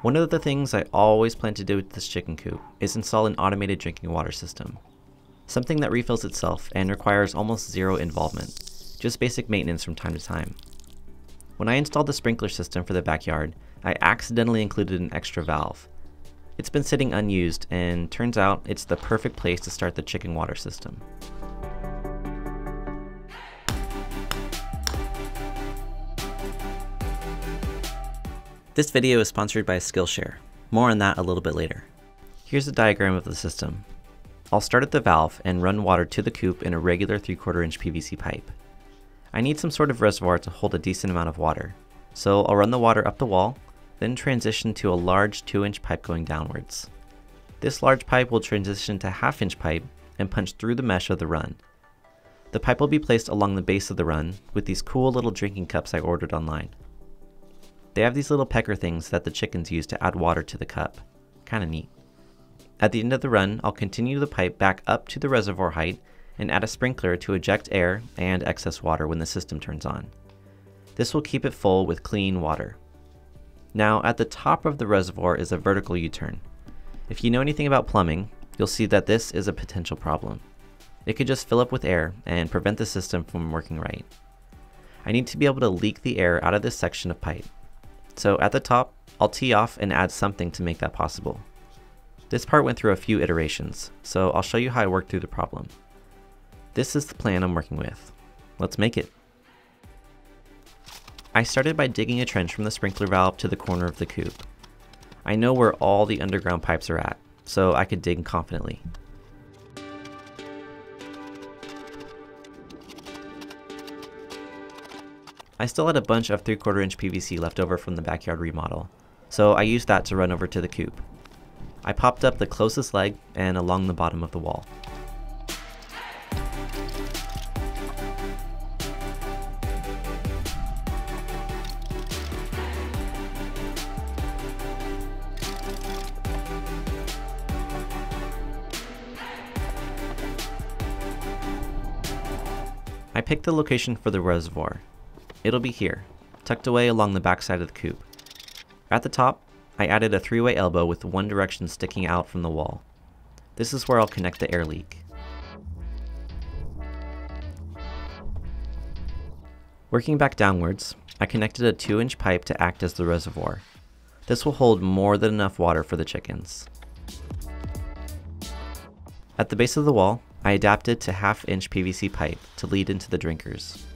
One of the things I always plan to do with this chicken coop is install an automated drinking water system. Something that refills itself and requires almost zero involvement, just basic maintenance from time to time. When I installed the sprinkler system for the backyard, I accidentally included an extra valve. It's been sitting unused, and turns out it's the perfect place to start the chicken water system. This video is sponsored by Skillshare. More on that a little bit later. Here's a diagram of the system. I'll start at the valve and run water to the coop in a regular 3/4 inch PVC pipe. I need some sort of reservoir to hold a decent amount of water, so I'll run the water up the wall, then transition to a large 2-inch pipe going downwards. This large pipe will transition to 1/2-inch pipe and punch through the mesh of the run. The pipe will be placed along the base of the run with these cool little drinking cups I ordered online. They have these little pecker things that the chickens use to add water to the cup. Kinda neat. At the end of the run, I'll continue the pipe back up to the reservoir height and add a sprinkler to eject air and excess water when the system turns on. This will keep it full with clean water. Now, at the top of the reservoir is a vertical U-turn. If you know anything about plumbing, you'll see that this is a potential problem. It could just fill up with air and prevent the system from working right. I need to be able to leak the air out of this section of pipe. So at the top, I'll tee off and add something to make that possible. This part went through a few iterations, so I'll show you how I worked through the problem. This is the plan I'm working with. Let's make it. I started by digging a trench from the sprinkler valve to the corner of the coop. I know where all the underground pipes are at, so I could dig confidently. I still had a bunch of 3/4 inch PVC left over from the backyard remodel, so I used that to run over to the coop. I popped up the closest leg and along the bottom of the wall. I picked the location for the reservoir. It'll be here, tucked away along the backside of the coop. At the top, I added a 3-way elbow with one direction sticking out from the wall. This is where I'll connect the air leak. Working back downwards, I connected a 2-inch pipe to act as the reservoir. This will hold more than enough water for the chickens. At the base of the wall, I adapted to 1/2-inch PVC pipe to lead into the drinkers.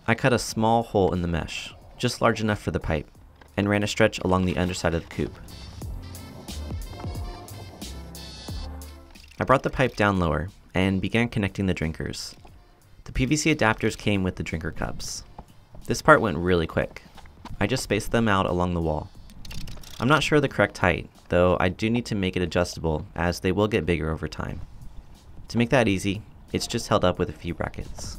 I cut a small hole in the mesh, just large enough for the pipe, and ran a stretch along the underside of the coop. I brought the pipe down lower and began connecting the drinkers. The PVC adapters came with the drinker cups. This part went really quick. I just spaced them out along the wall. I'm not sure of the correct height, though I do need to make it adjustable as they will get bigger over time. To make that easy, it's just held up with a few brackets.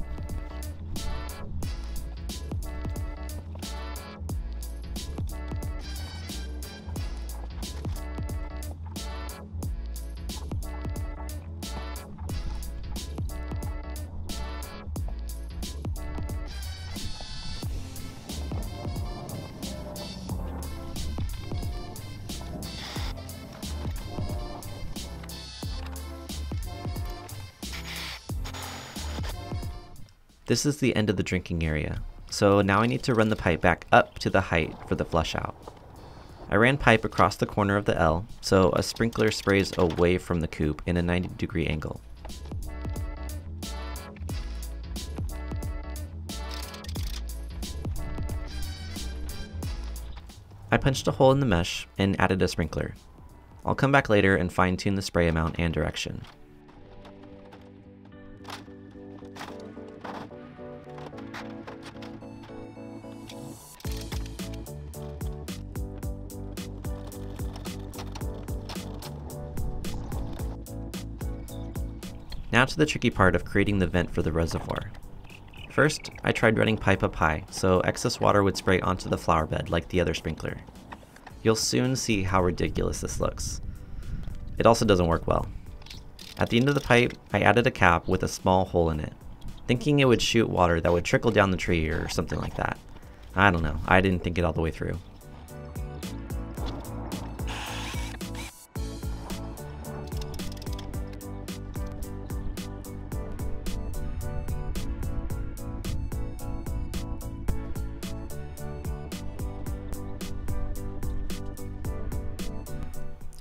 This is the end of the drinking area, so now I need to run the pipe back up to the height for the flush out. I ran pipe across the corner of the L, so a sprinkler sprays away from the coop in a 90-degree angle. I punched a hole in the mesh and added a sprinkler. I'll come back later and fine-tune the spray amount and direction. Now to the tricky part of creating the vent for the reservoir. First, I tried running pipe up high, so excess water would spray onto the flower bed like the other sprinkler. You'll soon see how ridiculous this looks. It also doesn't work well. At the end of the pipe, I added a cap with a small hole in it, thinking it would shoot water that would trickle down the tree or something like that. I don't know, I didn't think it all the way through.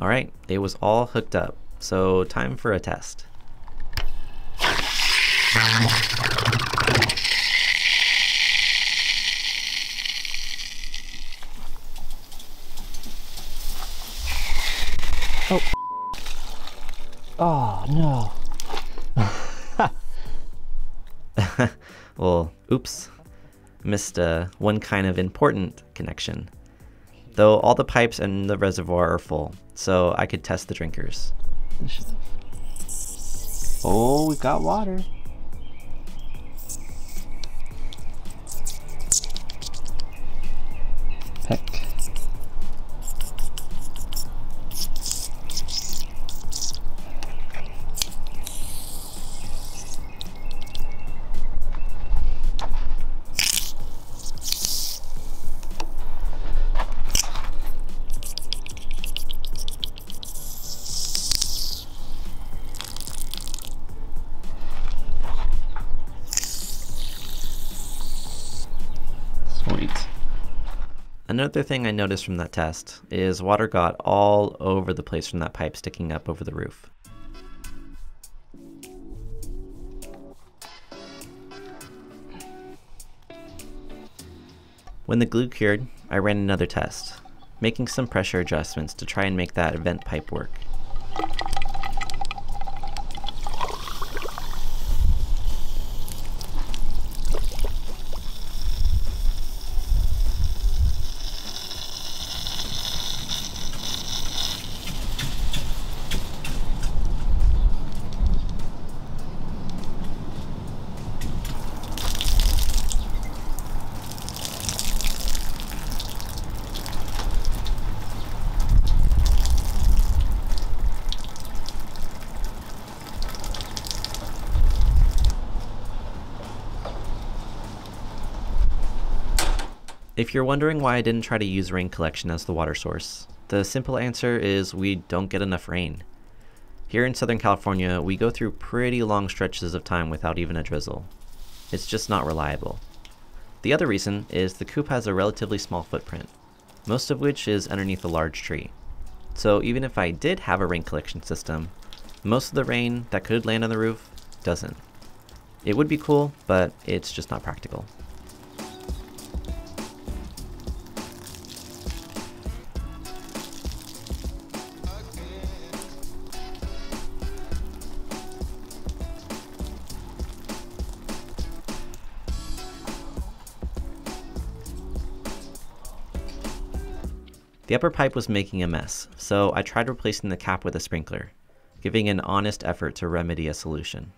Alright, it was all hooked up, so time for a test. Oh. Oh no. Well, oops. Missed one kind of important connection. Though all the pipes in the reservoir are full, so I could test the drinkers. Oh, we got water. Peck. Sweet. Another thing I noticed from that test is water got all over the place from that pipe sticking up over the roof. When the glue cured, I ran another test, making some pressure adjustments to try and make that vent pipe work. If you're wondering why I didn't try to use rain collection as the water source, the simple answer is we don't get enough rain. Here in Southern California, we go through pretty long stretches of time without even a drizzle. It's just not reliable. The other reason is the coop has a relatively small footprint, most of which is underneath a large tree. So even if I did have a rain collection system, most of the rain that could land on the roof doesn't. It would be cool, but it's just not practical. The upper pipe was making a mess, so I tried replacing the cap with a sprinkler, giving an honest effort to remedy a solution.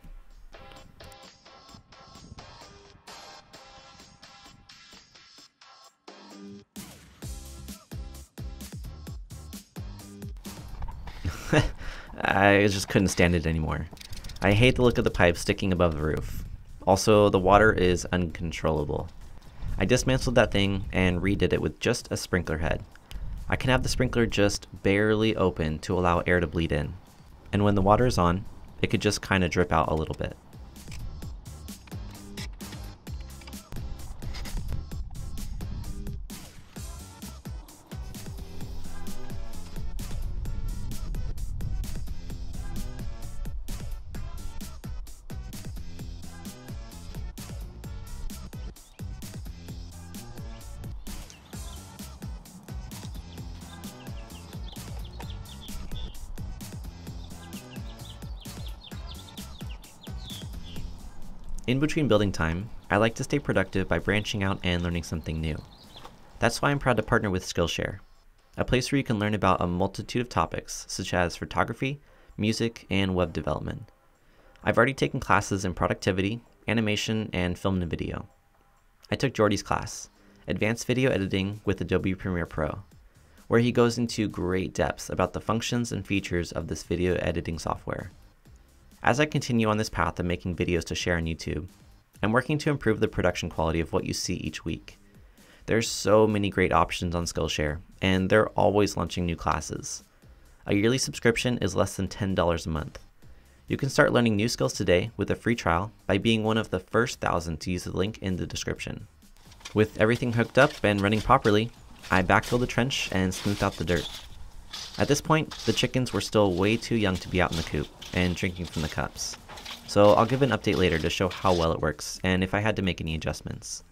I just couldn't stand it anymore. I hate the look of the pipe sticking above the roof. Also, the water is uncontrollable. I dismantled that thing and redid it with just a sprinkler head. I can have the sprinkler just barely open to allow air to bleed in, and when the water is on, it could just kind of drip out a little bit. In between building time, I like to stay productive by branching out and learning something new. That's why I'm proud to partner with Skillshare, a place where you can learn about a multitude of topics such as photography, music, and web development. I've already taken classes in productivity, animation, and film and video. I took Jordy's class, Advanced Video Editing with Adobe Premiere Pro, where he goes into great depths about the functions and features of this video editing software. As I continue on this path of making videos to share on YouTube, I'm working to improve the production quality of what you see each week. There's so many great options on Skillshare, and they're always launching new classes. A yearly subscription is less than $10 a month. You can start learning new skills today with a free trial by being one of the first 1,000 to use the link in the description. With everything hooked up and running properly, I backfilled the trench and smoothed out the dirt. At this point, the chickens were still way too young to be out in the coop and drinking from the cups. So I'll give an update later to show how well it works and if I had to make any adjustments.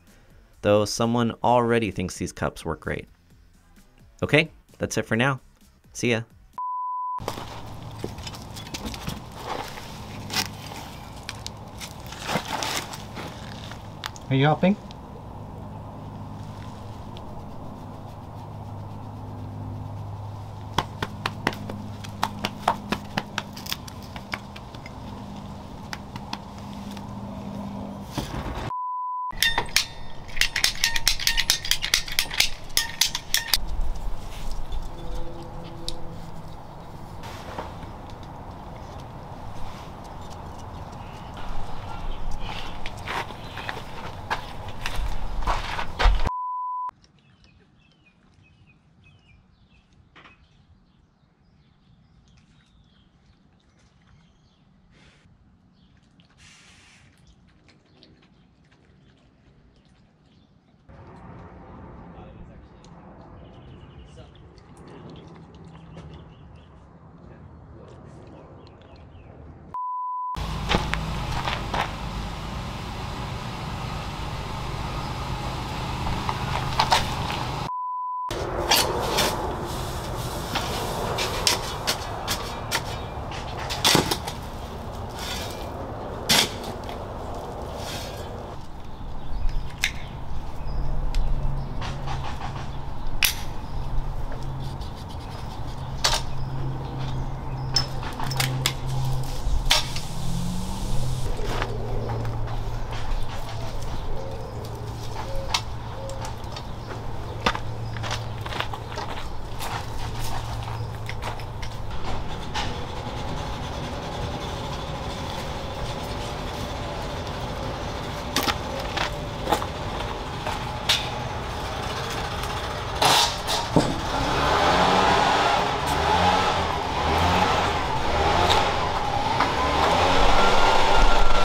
Though someone already thinks these cups work great. Okay, that's it for now. See ya. Are you helping?